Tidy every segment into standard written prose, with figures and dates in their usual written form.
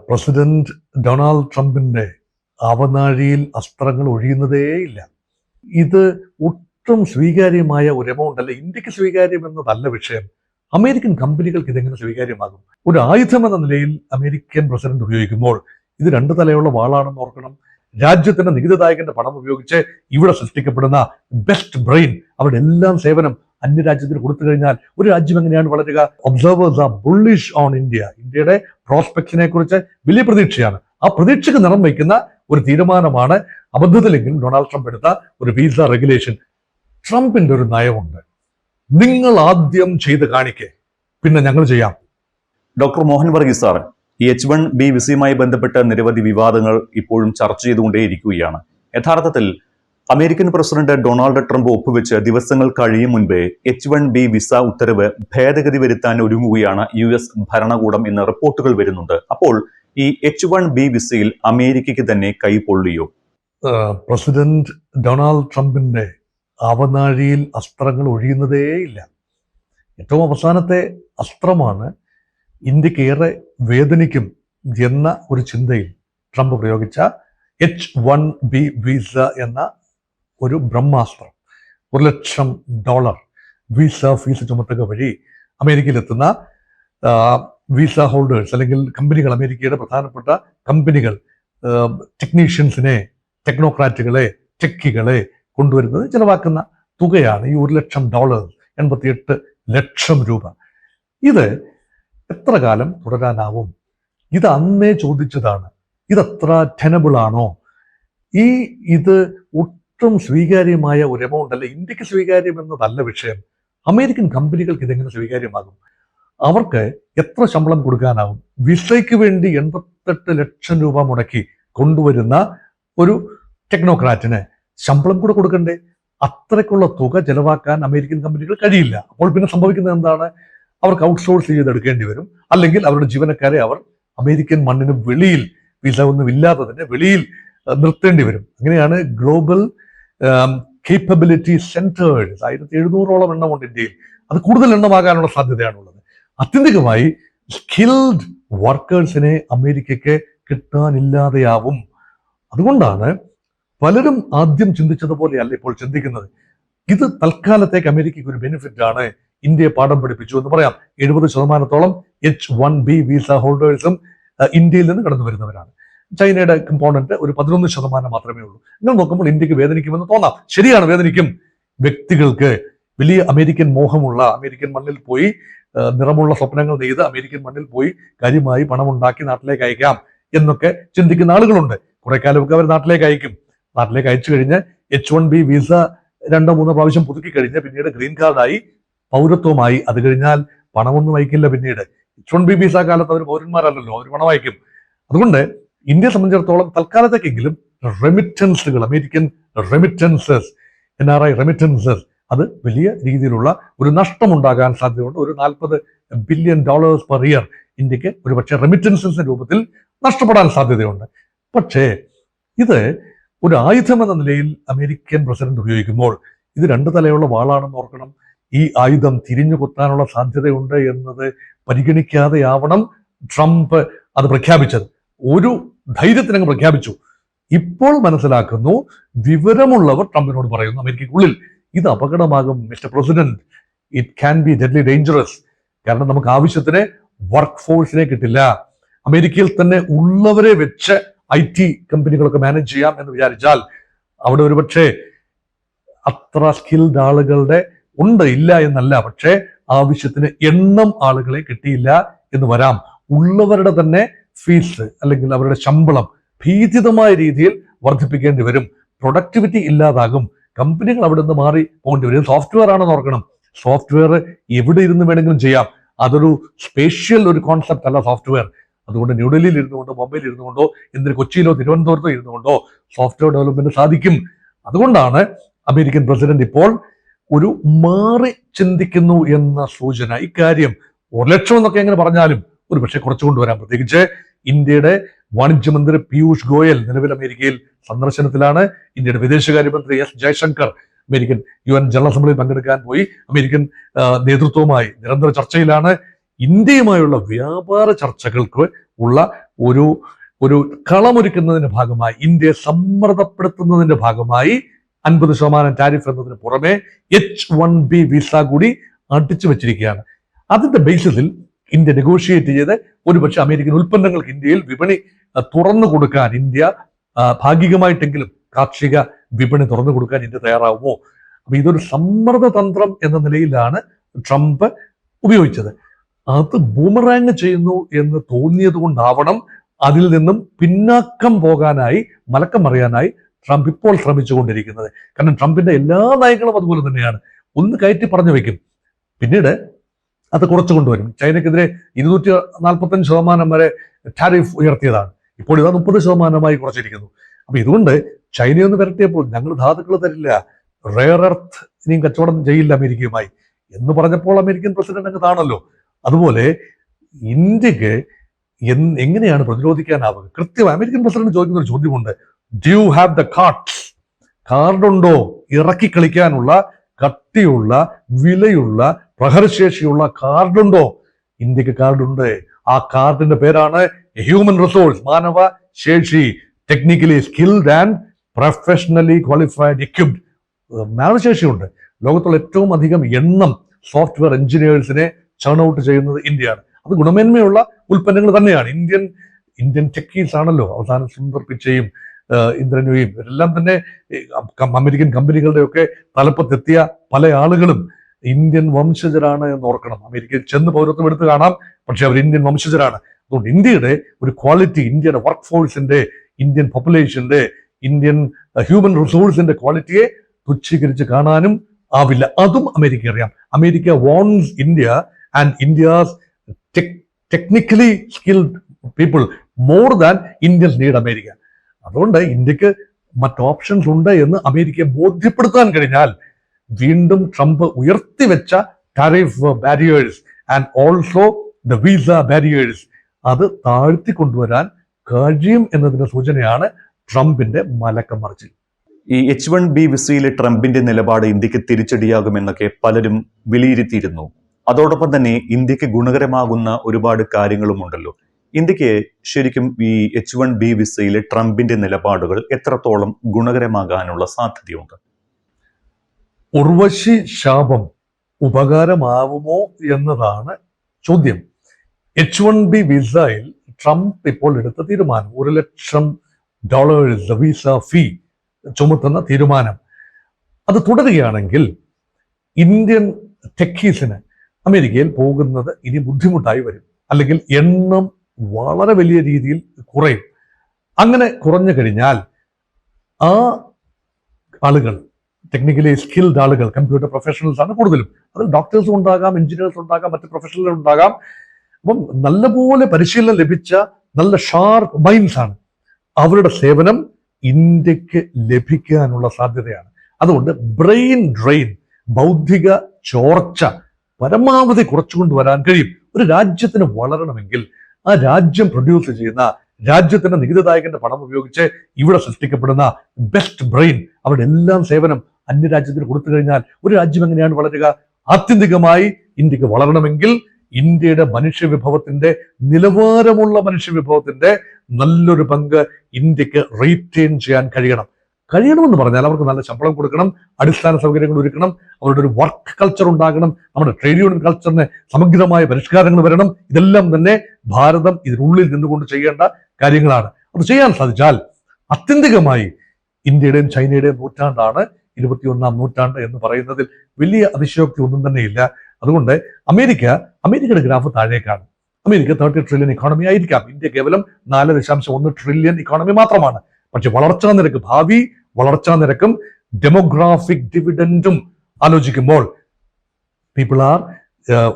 President Donald ട്രംപിന്റെ അവനാഴിയിൽ അസ്ത്രങ്ങൾ ഒഴിയുന്നതേയില്ല. ഇത് ഒട്ടും സ്വീകാര്യമായ ഒരു എമൗണ്ട് അല്ല. ഇന്ത്യക്ക് സ്വീകാര്യമെന്നതല്ല വിഷയം. അമേരിക്കൻ കമ്പനികൾക്ക് ഇതെങ്ങനെ സ്വീകാര്യമാകും? ഒരു ആയുധം എന്ന നിലയിൽ അമേരിക്കൻ പ്രസിഡന്റ് ഉപയോഗിക്കുമ്പോൾ ഇത് രണ്ടു തലയുള്ള വാളാണെന്ന് ഓർക്കണം. രാജ്യത്തിന്റെ നികുതിദായകന്റെ പണം ഉപയോഗിച്ച് ഇവിടെ സൃഷ്ടിക്കപ്പെടുന്ന ബെസ്റ്റ് ബ്രെയിൻ, അവരുടെ എല്ലാം സേവനം അന്യരാജ്യത്തിന് കൊടുത്തു കഴിഞ്ഞാൽ ഒരു രാജ്യം എങ്ങനെയാണ് വളരുക? Observers are bullish on India. ഇന്ത്യയുടെ പ്രോസ്പെക്ട്സിനെ കുറിച്ച് വലിയ പ്രതീക്ഷയാണ്. ആ പ്രതീക്ഷയ്ക്ക് നിറം വയ്ക്കുന്ന ഒരു തീരുമാനമാണ് അബദ്ധത്തിലെങ്കിലും ഡൊണാൾഡ് ട്രംപ് എടുത്ത ഒരു വിസ റെഗുലേഷൻ. ട്രംപിന്റെ ഒരു നയമുണ്ട്, നിങ്ങൾ ആദ്യം ചെയ്ത് കാണിക്കേ, പിന്നെ ഞങ്ങൾ ചെയ്യാം. ഡോക്ടർ മോഹൻ വർഗീസ് സാർ, ഈ H1B വിസയുമായി ബന്ധപ്പെട്ട നിരവധി വിവാദങ്ങൾ ഇപ്പോഴും ചർച്ച ചെയ്തുകൊണ്ടേയിരിക്കുകയാണ്. യഥാർത്ഥത്തിൽ അമേരിക്കൻ പ്രസിഡന്റ് ഡൊണാൾഡ് ട്രംപ് ഒപ്പുവെച്ച് ദിവസങ്ങൾ കഴിയും മുൻപേ H1B വിസ ഉത്തരവ് ഭേദഗതി വരുത്താൻ ഒരുങ്ങുകയാണ് US ഭരണകൂടം എന്ന റിപ്പോർട്ടുകൾ വരുന്നുണ്ട്. അപ്പോൾ ഈ H1B വിസയിൽ അമേരിക്കയ്ക്ക് തന്നെ കൈപൊള്ളിയോ? പ്രസിഡന്റ് ഡൊണാൾഡ് ട്രംപിന്റെ അവനാഴിയിൽ അസ്ത്രങ്ങൾ ഒഴിയുന്നതേയില്ല. ഏറ്റവും അവസാനത്തെ അസ്ത്രമാണ് ഇന്ത്യക്ക് ഏറെ വേദനിക്കും എന്ന ഒരു ചിന്തയിൽ ട്രംപ് പ്രയോഗിച്ച H1B വിസ എന്ന ഒരു ബ്രഹ്മാസ്ത്രം. $1,00,000 വിസ ഫീസ് ചുമത്തുക വഴി അമേരിക്കയിലെത്തുന്ന വിസ ഹോൾഡേഴ്സ് അല്ലെങ്കിൽ കമ്പനികൾ, അമേരിക്കയുടെ പ്രധാനപ്പെട്ട കമ്പനികൾ, ടെക്നീഷ്യൻസിനെ, ടെക്നോക്രാറ്റുകളെ, ടെക്കികളെ കൊണ്ടുവരുന്നത് ചിലവാക്കുന്ന തുകയാണ് ഈ $1,00,000, 88 ലക്ഷം രൂപ. ഇത് എത്ര കാലം തുടരാനാവും? ഇത് അന്നേ ചോദിച്ചതാണ്. ഇതത്ര ടെനബിൾ ആണോ? ഇത് ഒട്ടും സ്വീകാര്യമായ ഒരു എമൗണ്ട് അല്ല. ഇന്ത്യക്ക് സ്വീകാര്യമെന്നതല്ല വിഷയം. അമേരിക്കൻ കമ്പനികൾക്ക് ഇതെങ്ങനെ സ്വീകാര്യമാകും? അവർക്ക് എത്ര ശമ്പളം കൊടുക്കാനാവും? വിസയ്ക്ക് വേണ്ടി 88 ലക്ഷം രൂപ മുടക്കി കൊണ്ടുവരുന്ന ഒരു ടെക്നോക്രാറ്റിന് ശമ്പളം കൂടെ കൊടുക്കണ്ടേ? അത്രയ്ക്കുള്ള തുക ചെലവാക്കാൻ അമേരിക്കൻ കമ്പനികൾ കഴിയില്ല. അപ്പോൾ പിന്നെ സംഭവിക്കുന്നത് എന്താണ്? അവർക്ക് ഔട്ട്സോഴ്സ് ചെയ്തെടുക്കേണ്ടി വരും. അല്ലെങ്കിൽ അവരുടെ ജീവനക്കാരെ അവർ അമേരിക്കൻ മണ്ണിന് വെളിയിൽ, വിസ ഒന്നും ഇല്ലാത്തതിന് വെളിയിൽ നിർത്തേണ്ടി വരും. അങ്ങനെയാണ് ഗ്ലോബൽ കേപ്പബിലിറ്റി സെന്റേഴ്സ് 1700ഓളം എണ്ണമുണ്ട് ഇന്ത്യയിൽ. അത് കൂടുതൽ എണ്ണമാകാനുള്ള സാധ്യതയാണുള്ളത്. ആത്യന്തികമായി സ്കിൽഡ് വർക്കേഴ്സിനെ അമേരിക്കയ്ക്ക് കിട്ടാനില്ലാതെയാവും. അതുകൊണ്ടാണ് പലരും ആദ്യം ചിന്തിച്ചതുപോലെയല്ല ഇപ്പോൾ ചിന്തിക്കുന്നത്. ഇത് തൽക്കാലത്തേക്ക് അമേരിക്കയ്ക്ക് ഒരു ബെനിഫിറ്റ് ആണ്. ഇന്ത്യയെ പാഠം പഠിപ്പിച്ചു എന്ന് പറയാം. 70% H1B വിസ ഹോൾഡേഴ്സും ഇന്ത്യയിൽ നിന്ന് കടന്നു വരുന്നവരാണ്. ചൈനയുടെ കമ്പോണന്റ് ഒരു 11% മാത്രമേ ഉള്ളൂ. നിങ്ങൾ നോക്കുമ്പോൾ ഇന്ത്യക്ക് വേദനിക്കുമെന്ന് തോന്നാം. ശരിയാണ്, വേദനിക്കും. വ്യക്തികൾക്ക് വലിയ അമേരിക്കൻ മോഹമുള്ള, അമേരിക്കൻ മണ്ണിൽ പോയി നിറമുള്ള സ്വപ്നങ്ങൾ നെയ്ത് അമേരിക്കൻ മണ്ണിൽ പോയി കാര്യമായി പണമുണ്ടാക്കി നാട്ടിലേക്ക് അയക്കാം എന്നൊക്കെ ചിന്തിക്കുന്ന ആളുകളുണ്ട്. കുറെ കാലമൊക്കെ അവർ നാട്ടിലേക്ക് അയക്കും. നാട്ടിലേക്ക് അയച്ചു കഴിഞ്ഞ് H1B വിസ 2-3 പ്രാവശ്യം പുതുക്കി കഴിഞ്ഞ് പിന്നീട് ഗ്രീൻ കാർഡായി, പൗരത്വമായി. അത് കഴിഞ്ഞാൽ പണമൊന്നും അയക്കില്ല. പിന്നീട് H1B വിസ കാലത്ത് അവർ പൗരന്മാരല്ലല്ലോ, അവർ പണം അയക്കും. അതുകൊണ്ട് ഇന്ത്യയെ സംബന്ധിച്ചിടത്തോളം തൽക്കാലത്തേക്കെങ്കിലും റെമിറ്റൻസുകൾ, അമേരിക്കൻ റെമിറ്റൻസസ്, NRI റെമിറ്റൻസസ്, അത് വലിയ രീതിയിലുള്ള ഒരു നഷ്ടമുണ്ടാകാൻ സാധ്യതയുണ്ട്. ഒരു $40 ബില്യൺ പെർ ഇയർ ഇന്ത്യക്ക് ഒരു പക്ഷേ റെമിറ്റൻസസിന്റെ രൂപത്തിൽ നഷ്ടപ്പെടാൻ സാധ്യതയുണ്ട്. പക്ഷേ ഇത് ഒരു ആയുധം എന്ന നിലയിൽ അമേരിക്കൻ പ്രസിഡന്റ് ഉപയോഗിക്കുമ്പോൾ ഇത് രണ്ടു തലയുള്ള വാളാണെന്ന് ഓർക്കണം. ഈ ആയുധം തിരിഞ്ഞു കുത്താനുള്ള സാധ്യതയുണ്ട് എന്നത് പരിഗണിക്കാതെയാവണം ട്രംപ് അത് പ്രഖ്യാപിച്ചത്. ഒരു ധൈര്യത്തിനങ്ങ് പ്രഖ്യാപിച്ചു. ഇപ്പോൾ മനസ്സിലാക്കുന്നു, വിവരമുള്ളവർ ട്രംപിനോട് പറയുന്നു അമേരിക്കയ്ക്കുള്ളിൽ, ഇത് അപകടമാകും mister president, it can be deadly dangerous. കാരണം നമുക്ക് ആവശ്യത്തിന് വർക്ക് ഫോഴ്സിനെ കിട്ടില്ല. അമേരിക്കയിൽ തന്നെ ഉള്ളവരെ വെച്ച് IT കമ്പനികളൊക്കെ മാനേജ് ചെയ്യാം എന്ന് വിചാരിച്ചാൽ അവിടെ ഒരുപക്ഷെ അത്ര സ്കിൽഡ് ആളുകളുടെ ഇല്ല എന്നല്ല, പക്ഷേ ആവശ്യത്തിന് എണ്ണം ആളുകളെ കിട്ടിയില്ല എന്ന് വരാം. ഉള്ളവരുടെ തന്നെ ഫീസ് അല്ലെങ്കിൽ അവരുടെ ശമ്പളം ഭീതിതമായ രീതിയിൽ വർദ്ധിപ്പിക്കേണ്ടി വരും. പ്രൊഡക്ടിവിറ്റി ഇല്ലാതാകും. കമ്പനികൾ അവിടെ നിന്ന് മാറി പോകേണ്ടി വരും. സോഫ്റ്റ്വെയർ ആണെന്ന് ഓർക്കണം. സോഫ്റ്റ്വെയർ എവിടെ ഇരുന്ന് വേണമെങ്കിലും ചെയ്യാം. അതൊരു സ്പേഷ്യൽ ഒരു കോൺസെപ്റ്റ് അല്ല സോഫ്റ്റ്വെയർ. അതുകൊണ്ട് ന്യൂഡൽഹിയിൽ ഇരുന്നുകൊണ്ടോ, ബോംബെയിൽ ഇരുന്നുകൊണ്ടോ, എന്തിന് കൊച്ചിയിലോ തിരുവനന്തപുരത്തോ ഇരുന്നുകൊണ്ടോ സോഫ്റ്റ്വെയർ ഡെവലപ്മെന്റ് സാധിക്കും. അതുകൊണ്ടാണ് അമേരിക്കൻ പ്രസിഡന്റ് ഇപ്പോൾ ഒരു മാറി ചിന്തിക്കുന്നു എന്ന സൂചന. ഇക്കാര്യം 1,00,000 എന്നൊക്കെ എങ്ങനെ പറഞ്ഞാലും ഒരു പക്ഷേ കുറച്ചു കൊണ്ടുവരാം. പ്രത്യേകിച്ച് ഇന്ത്യയുടെ വാണിജ്യമന്ത്രി പീയൂഷ് ഗോയൽ നിലവിൽ അമേരിക്കയിൽ സന്ദർശനത്തിലാണ്. ഇന്ത്യയുടെ വിദേശകാര്യമന്ത്രി S Jaishankar American UN general അസംബ്ലിയിൽ പങ്കെടുക്കാൻ പോയി. അമേരിക്കൻ നേതൃത്വവുമായി നിരന്തര ചർച്ചയിലാണ്. ഇന്ത്യയുമായുള്ള വ്യാപാര ചർച്ചകൾക്ക് ഉള്ള ഒരു ഒരു കളമൊരുക്കുന്നതിന്റെ ഭാഗമായി, ഇന്ത്യയെ സമ്മർദ്ദപ്പെടുത്തുന്നതിന്റെ ഭാഗമായി 50% ടാരിഫ് എന്നതിന് പുറമെ H-1B വിസ കൂടി അടിച്ചു വെച്ചിരിക്കുകയാണ്. അതിന്റെ ബേസിസിൽ ഇന്ത്യ നെഗോഷിയേറ്റ് ചെയ്ത് ഒരുപക്ഷെ അമേരിക്കൻ ഉൽപ്പന്നങ്ങൾക്ക് ഇന്ത്യയിൽ വിപണി തുറന്നു കൊടുക്കാൻ ഇന്ത്യ ഭാഗികമായിട്ടെങ്കിലും കാർഷിക വിപണി തുറന്നു കൊടുക്കാൻ ഇന്ത്യ തയ്യാറാവുമോ? അപ്പൊ ഇതൊരു സമ്മർദ്ദ തന്ത്രം എന്ന നിലയിലാണ് ട്രംപ് ഉപയോഗിച്ചത്. അത് ബൂമറാങ് ചെയ്യുന്നു എന്ന് തോന്നിയത് കൊണ്ടാവണം അതിൽ നിന്നും പിന്നാക്കം പോകാനായി, മലക്കം മറിയാനായി ട്രംപ് ഇപ്പോൾ ശ്രമിച്ചുകൊണ്ടിരിക്കുന്നത്. കാരണം ട്രംപിന്റെ എല്ലാ നയങ്ങളും അതുപോലെ തന്നെയാണ്. ഒന്ന് കയറ്റി വെക്കും, പിന്നീട് അത് കുറച്ചു കൊണ്ടുവരും. ചൈനക്കെതിരെ 245% വരെ ടാരിഫ് ഉയർത്തിയതാണ്. ഇപ്പോൾ ഇതാ 30% കുറച്ചിരിക്കുന്നു. അപ്പൊ ഇതുകൊണ്ട് ചൈനയൊന്ന് വരട്ടിയപ്പോൾ ഞങ്ങൾ ധാതുക്കൾ തരില്ല, റെയർ എർത്ത് ഇനിയും കച്ചവടം ചെയ്യില്ല അമേരിക്കയുമായി എന്ന് പറഞ്ഞപ്പോൾ അമേരിക്കൻ പ്രസിഡന്റ് അങ്ങ് താണല്ലോ. അതുപോലെ ഇന്ത്യക്ക് എങ്ങനെയാണ് പ്രതിരോധിക്കാനാവുക? കൃത്യമായി അമേരിക്കൻ പ്രസിഡന്റ് ചോദിക്കുന്ന ഒരു ചോദ്യമുണ്ട്, do you have the cards? കാർഡുണ്ടോ? ഇറക്കി കളിക്കാനുള്ള കട്ടിയുള്ള, വിലയുള്ള, പ്രഹരശേഷിയുള്ള കാർഡുണ്ടോ? ഇന്ത്യക്ക് കാർഡുണ്ട്. ആ കാർഡിന്റെ പേരാണ് ഹ്യൂമൻ റിസോഴ്സ്, മാനവ ശേഷി, technically skilled and professionally qualified equipped. മാനവശേഷിയുണ്ട്. ലോകത്തുള്ള ഏറ്റവും അധികം എണ്ണം സോഫ്റ്റ്വെയർ എഞ്ചിനീയേഴ്സിനെ ചേൺ ഔട്ട് ചെയ്യുന്നത് ഇന്ത്യയാണ്. അത് ഗുണമേന്മയുള്ള ഉൽപ്പന്നങ്ങൾ തന്നെയാണ്. ഇന്ത്യൻ ടെക്കീസ് ആണല്ലോ അവസാനം സുന്ദർ പിച്ചയും ഇന്ദ്രനുയും ഇവരെല്ലാം തന്നെ അമേരിക്കൻ കമ്പനികളുടെയൊക്കെ തലപ്പത്തെത്തിയ പല ആളുകളും ഇന്ത്യൻ വംശജരാണ് എന്ന് ഓർക്കണം. അമേരിക്കയിൽ ചെന്ന് പൗരത്വം എടുത്ത് കാണാം, പക്ഷെ അവർ ഇന്ത്യൻ വംശജരാണ്. അതുകൊണ്ട് ഇന്ത്യയുടെ ഒരു ക്വാളിറ്റി, ഇന്ത്യയുടെ വർക്ക് ഫോഴ്സിന്റെ, ഇന്ത്യൻ പോപ്പുലേഷന്റെ, ഇന്ത്യൻ ഹ്യൂമൻ റിസോഴ്സിന്റെ ക്വാളിറ്റിയെ തുച്ഛീകരിച്ച് കാണാനും ആവില്ല. അതും അമേരിക്ക അറിയാം. America wants India and India's technically skilled people more than Indians need America. അതുകൊണ്ട് ഇന്ത്യക്ക് മറ്റ് ഓപ്ഷൻസ് ഉണ്ട് എന്ന് അമേരിക്കയെ ബോധ്യപ്പെടുത്താൻ കഴിഞ്ഞാൽ വീണ്ടും ട്രംപ് ഉയർത്തിവെച്ച tariff barriers and also the visa barriers അത് താഴ്ത്തി കൊണ്ടുവരാൻ കഴിയും എന്നതിന്റെ സൂചനയാണ് ട്രംപിന്റെ മലക്കം മറിച്ചിൽ. ഈ H-1B വിസയിലെ ട്രംപിന്റെ നിലപാട് ഇന്ത്യക്ക് തിരിച്ചടിയാകുമെന്നൊക്കെ പലരും വിലയിരുത്തിയിരുന്നു. അതോടൊപ്പം തന്നെ ഇന്ത്യക്ക് ഗുണകരമാകുന്ന ഒരുപാട് കാര്യങ്ങളുമുണ്ടല്ലോ. ഇന്ത്യക്ക് ശരിക്കും ഈ H-1B വിസയിലെ ട്രംപിന്റെ നിലപാടുകൾ എത്രത്തോളം ഗുണകരമാകാനുള്ള സാധ്യതയുണ്ട്? ഉർവശി ശാപം ഉപകാരമാവുമോ എന്നതാണ് ചോദ്യം. H-1B വിസയിൽ ട്രംപ് ഇപ്പോൾ എടുത്ത തീരുമാനം, $1,00,000 വിസ ഫീ ചുമത്തുന്ന തീരുമാനം അത് തുടരുകയാണെങ്കിൽ ഇന്ത്യൻ ടെക്കീസിന് അമേരിക്കയിൽ പോകുന്നത് ഇനി ബുദ്ധിമുട്ടായി വരും, അല്ലെങ്കിൽ എണ്ണം വളരെ വലിയ രീതിയിൽ കുറയും. അങ്ങനെ കുറഞ്ഞു കഴിഞ്ഞാൽ ആ ആളുകൾ, ടെക്നിക്കലി സ്കിൽഡ് ആളുകൾ, കമ്പ്യൂട്ടർ പ്രൊഫഷണൽസ് ആണ് കൂടുതലും. അതിൽ ഡോക്ടേഴ്സും ഉണ്ടാകാം, എഞ്ചിനീയേഴ്സ് ഉണ്ടാകാം, മറ്റ് പ്രൊഫഷണലുകൾ ഉണ്ടാകാം. അപ്പം നല്ലപോലെ പരിശീലനം ലഭിച്ച നല്ല ഷാർപ്പ് മൈൻഡ്സ് ആണ്. അവരുടെ സേവനം ഇന്ത്യക്ക് ലഭിക്കാനുള്ള സാധ്യതയാണ്. അതുകൊണ്ട് ബ്രെയിൻ ഡ്രെയിൻ, ബൗദ്ധിക ചോർച്ച പരമാവധി കുറച്ചുകൊണ്ടുവരാൻ കഴിയും. ഒരു രാജ്യത്തിന് വളരണമെങ്കിൽ ആ രാജ്യം പ്രൊഡ്യൂസ് ചെയ്യുന്ന, രാജ്യത്തിന്റെ നികുതിദായകന്റെ പണം ഉപയോഗിച്ച് ഇവിടെ സൃഷ്ടിക്കപ്പെടുന്ന ബെസ്റ്റ് ബ്രെയിൻ, അവരുടെ എല്ലാം സേവനം അന്യരാജ്യത്തിന് കൊടുത്തു കഴിഞ്ഞാൽ ഒരു രാജ്യം എങ്ങനെയാണ് വളരുക? ആത്യന്തികമായി ഇന്ത്യക്ക് വളരണമെങ്കിൽ ഇന്ത്യയുടെ മനുഷ്യവിഭവത്തിന്റെ, നിലവാരമുള്ള മനുഷ്യവിഭവത്തിന്റെ നല്ലൊരു പങ്ക് ഇന്ത്യക്ക് റീറ്റെയിൻ ചെയ്യാൻ കഴിയണമെന്ന് പറഞ്ഞാൽ അവർക്ക് നല്ല ശമ്പളം കൊടുക്കണം, അടിസ്ഥാന സൗകര്യങ്ങൾ ഒരുക്കണം, അവരുടെ ഒരു വർക്ക് കൾച്ചർ ഉണ്ടാകണം, നമ്മുടെ ട്രേഡ് യൂണിയൻ കൾച്ചറിന് സമഗ്രമായ പരിഷ്കാരങ്ങൾ വരണം. ഇതെല്ലാം തന്നെ ഭാരതം ഇതിനുള്ളിൽ നിന്നുകൊണ്ട് ചെയ്യേണ്ട കാര്യങ്ങളാണ്. അത് ചെയ്യാൻ സാധിച്ചാൽ ആത്യന്തികമായി ഇന്ത്യയുടെയും ചൈനയുടെയും നൂറ്റാണ്ടാണ് 21ാം നൂറ്റാണ്ട് എന്ന് പറയുന്നതിൽ വലിയ അതിശയോക്തി ഒന്നും തന്നെയില്ല. അതുകൊണ്ട് അമേരിക്കയുടെ ഗ്രാഫ് താഴേക്കാണ്. അമേരിക്ക 30 ട്രില്യൺ ഇക്കോണമി ആയിരിക്കാം, ഇന്ത്യ കേവലം 4.1 ട്രില്യൺ ഇക്കോണമി മാത്രമാണ്. പക്ഷെ വളർച്ചാ നിരക്ക്, ഭാവി വളർച്ചാ നിരക്കും ഡെമോഗ്രാഫിക് ഡിവിഡൻഡും ആലോചിക്കുമ്പോൾ people are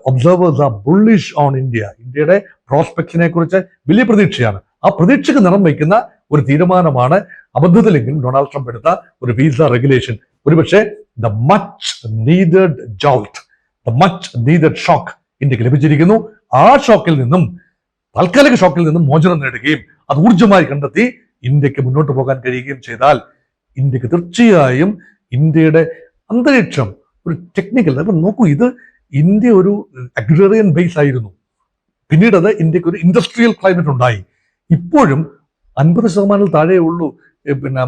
observers are bullish on India. ഇന്ത്യയുടെ പ്രോസ്പെക്ട്സിനെ കുറിച്ച് വലിയ പ്രതീക്ഷയാണ്. ആ പ്രതീക്ഷയ്ക്ക് നിറം വയ്ക്കുന്ന ഒരു തീരുമാനമാണ് അബദ്ധത്തിലെങ്കിലും ഡൊണാൾഡ് ട്രംപ് എടുത്ത ഒരു വിസ റെഗുലേഷൻ. ഒരുപക്ഷെ the much needed jolt, the much needed shock ഇന്ത്യക്ക് ലഭിച്ചിരിക്കുന്നു. ആ ഷോക്കിൽ നിന്നും, താൽക്കാലിക ഷോക്കിൽ നിന്നും മോചനം നേടുകയും അത് ഊർജ്ജമായി കണ്ടെത്തി ഇന്ത്യക്ക് മുന്നോട്ട് പോകാൻ കഴിയുകയും ചെയ്താൽ ഇന്ത്യക്ക് തീർച്ചയായും ഇന്ത്യയുടെ അന്തരീക്ഷം ഒരു ടെക്നിക്കൽ, നോക്കൂ, ഇത് ഇന്ത്യ ഒരു അഗ്രേറിയൻ ബേസ് ആയിരുന്നു. പിന്നീട് അത് ഇന്ത്യക്ക് ഒരു ഇൻഡസ്ട്രിയൽ ക്ലൈമറ്റ് ഉണ്ടായി. ഇപ്പോഴും 50% താഴെ ഉള്ളൂ പിന്നെ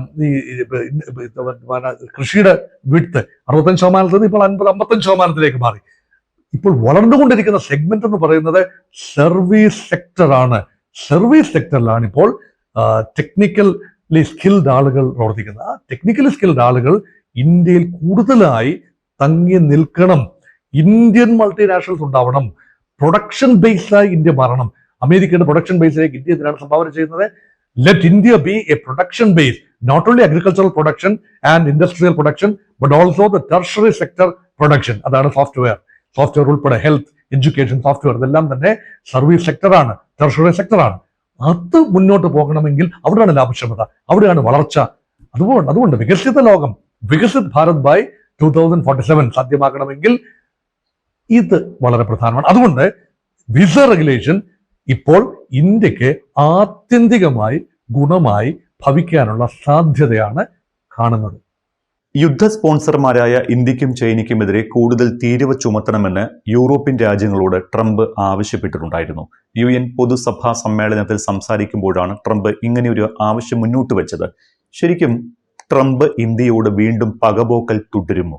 കൃഷിയുടെ വിഡ്ത്ത്. 65% ഇപ്പോൾ 55% മാറി. ഇപ്പോൾ വളർന്നുകൊണ്ടിരിക്കുന്ന സെഗ്മെന്റ് എന്ന് പറയുന്നത് സർവീസ് സെക്ടറാണ്. സർവീസ് സെക്ടറിലാണ് ഇപ്പോൾ ടെക്നിക്കലി സ്കിൽഡ് ആളുകൾ പ്രവർത്തിക്കുന്നത്. ആ ടെക്നിക്കലി സ്കിൽഡ് ആളുകൾ ഇന്ത്യയിൽ കൂടുതലായി തങ്ങി നിൽക്കണം. ഇന്ത്യൻ മൾട്ടിനാഷണൽസ് ഉണ്ടാവണം. പ്രൊഡക്ഷൻ ബേസ്ഡായി ഇന്ത്യ മാറണം. അമേരിക്കയുടെ പ്രൊഡക്ഷൻ ബേസിലേക്ക് ഇന്ത്യ ഇതിനാണ് സംഭാവന ചെയ്യുന്നത്. Let India be a production base, not only agricultural production and industrial production, but also the tertiary sector production. അതാണ് സോഫ്റ്റ്വെയർ ഉൾപ്പെടെ ഹെൽത്ത്, എഡ്യൂക്കേഷൻ, സോഫ്റ്റ്വെയർ ഇതെല്ലാം തന്നെ സർവീസ് സെക്ടറാണ്, ടെർഷറി സെക്ടറാണ്. അത് മുന്നോട്ട് പോകണമെങ്കിൽ അവിടെയാണ് ലാഭക്ഷമത, അവിടെയാണ് വളർച്ച. അതുകൊണ്ട് വികസിത ലോകം, വികസിത് ഭാരത് ബൈ 2047 സാധ്യമാക്കണമെങ്കിൽ ഇത് വളരെ പ്രധാനമാണ്. അതുകൊണ്ട് വിസ റെഗുലേഷൻ ഇപ്പോൾ ഇന്ത്യക്ക് ആത്യന്തികമായി ഗുണമായി ഭവിക്കാനുള്ള സാധ്യതയാണ് കാണുന്നത്. യുദ്ധ സ്പോൺസർമാരായ ഇന്ത്യക്കും ചൈനയ്ക്കുമെതിരെ കൂടുതൽ തീരുവ ചുമത്തണമെന്ന് യൂറോപ്യൻ രാജ്യങ്ങളോട് ട്രംപ് ആവശ്യപ്പെട്ടിട്ടുണ്ടായിരുന്നു. UN പൊതുസഭാ സമ്മേളനത്തിൽ സംസാരിക്കുമ്പോഴാണ് ട്രംപ് ഇങ്ങനെയൊരു ആവശ്യം മുന്നോട്ട് വെച്ചത്. ശരിക്കും ട്രംപ് ഇന്ത്യയോട് വീണ്ടും പകപോക്കൽ തുടരുമോ?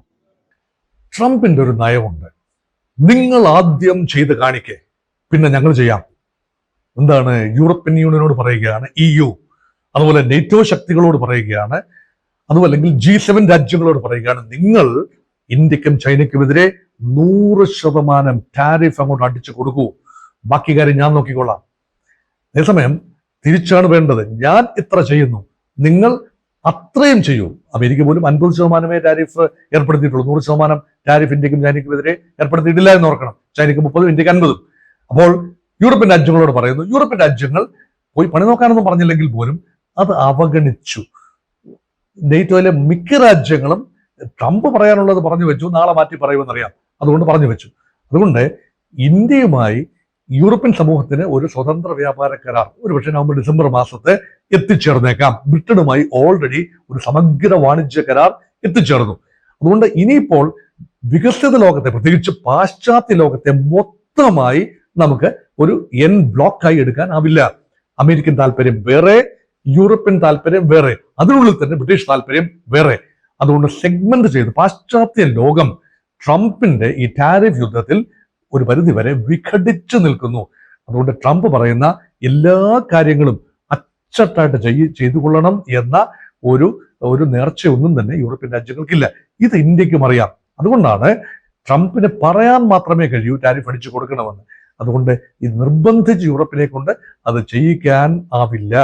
ട്രംപിന്റെ ഒരു നയമുണ്ട്, നിങ്ങൾ ആദ്യം ചെയ്ത് കാണിക്കേ, പിന്നെ ഞങ്ങൾ ചെയ്യാം. എന്താണ്? യൂറോപ്യൻ യൂണിയനോട് പറയുകയാണ്, EU, അതുപോലെ നേറ്റോ ശക്തികളോട് പറയുകയാണ്, അതുപോലെ G7 രാജ്യങ്ങളോട് പറയുകയാണ്, നിങ്ങൾ ഇന്ത്യക്കും ചൈനയ്ക്കുമെതിരെ 100% ടാരിഫ് അങ്ങോട്ട് അടിച്ചു കൊടുക്കൂ, ബാക്കി കാര്യം ഞാൻ നോക്കിക്കൊള്ളാം. അതേസമയം തിരിച്ചാണ് വേണ്ടത്. ഞാൻ ഇത്ര ചെയ്യുന്നു, നിങ്ങൾ അത്രയും ചെയ്യൂ. അമേരിക്ക പോലും 50% ടാരിഫ് ഏർപ്പെടുത്തിയിട്ടുള്ളൂ. 100% ടാരിഫ് ഇന്ത്യക്കും ചൈനയ്ക്കുമെതിരെ ഏർപ്പെടുത്തിയിട്ടില്ല എന്ന് ഓർക്കണം. ചൈനയ്ക്ക് 30, ഇന്ത്യക്ക് 50. അപ്പോൾ യൂറോപ്യൻ രാജ്യങ്ങളോട് പറയുന്നു. യൂറോപ്യൻ രാജ്യങ്ങൾ പോയി പണി നോക്കാനൊന്നും പറഞ്ഞില്ലെങ്കിൽ പോലും അത് അവഗണിച്ചു. നെയ്റ്റോയിലെ മിക്ക രാജ്യങ്ങളും ട്രംപ് പറയാനുള്ളത് പറഞ്ഞു വെച്ചു, നാളെ മാറ്റി പറയുമെന്നറിയാം, അതുകൊണ്ട് പറഞ്ഞു വെച്ചു. അതുകൊണ്ട് ഇന്ത്യയുമായി യൂറോപ്യൻ സമൂഹത്തിന് ഒരു സ്വതന്ത്ര വ്യാപാര കരാർ ഒരുപക്ഷെ നവംബർ ഡിസംബർ മാസത്തെ എത്തിച്ചേർന്നേക്കാം. ബ്രിട്ടനുമായി ഓൾറെഡി ഒരു സമഗ്ര വാണിജ്യ കരാർ എത്തിച്ചേർന്നു. അതുകൊണ്ട് ഇനിയിപ്പോൾ വികസിത ലോകത്തെ, പ്രത്യേകിച്ച് പാശ്ചാത്യ ലോകത്തെ മൊത്തമായി നമുക്ക് ഒരു ബ്ലോക്കായി എടുക്കാനാവില്ല. അമേരിക്കൻ താല്പര്യം വേറെ, യൂറോപ്യൻ താല്പര്യം വേറെ, അതിനുള്ളിൽ തന്നെ ബ്രിട്ടീഷ് താല്പര്യം വേറെ. അതുകൊണ്ട് സെഗ്മെന്റ് ചെയ്ത് പാശ്ചാത്യ ലോകം ട്രംപിന്റെ ഈ ടാരിഫ് യുദ്ധത്തിൽ ഒരു പരിധിവരെ വിഘടിച്ചു നിൽക്കുന്നു. അതുകൊണ്ട് ട്രംപ് പറയുന്ന എല്ലാ കാര്യങ്ങളും അച്ചട്ടായിട്ട് ചെയ്തുകൊള്ളണം എന്ന ഒരു നേർച്ചയൊന്നും തന്നെ യൂറോപ്യൻ രാജ്യങ്ങൾക്കില്ല. ഇത് ഇന്ത്യക്കും അറിയാം. അതുകൊണ്ടാണ് ട്രംപിന് പറയാൻ മാത്രമേ കഴിയൂ ടാരിഫ് അടിച്ചു കൊടുക്കണമെന്ന്. അതുകൊണ്ട് ഇത് നിർബന്ധിച്ച് യൂറോപ്പിനെ കൊണ്ട് അത് ചെയ്യിക്കാൻ ആവില്ല.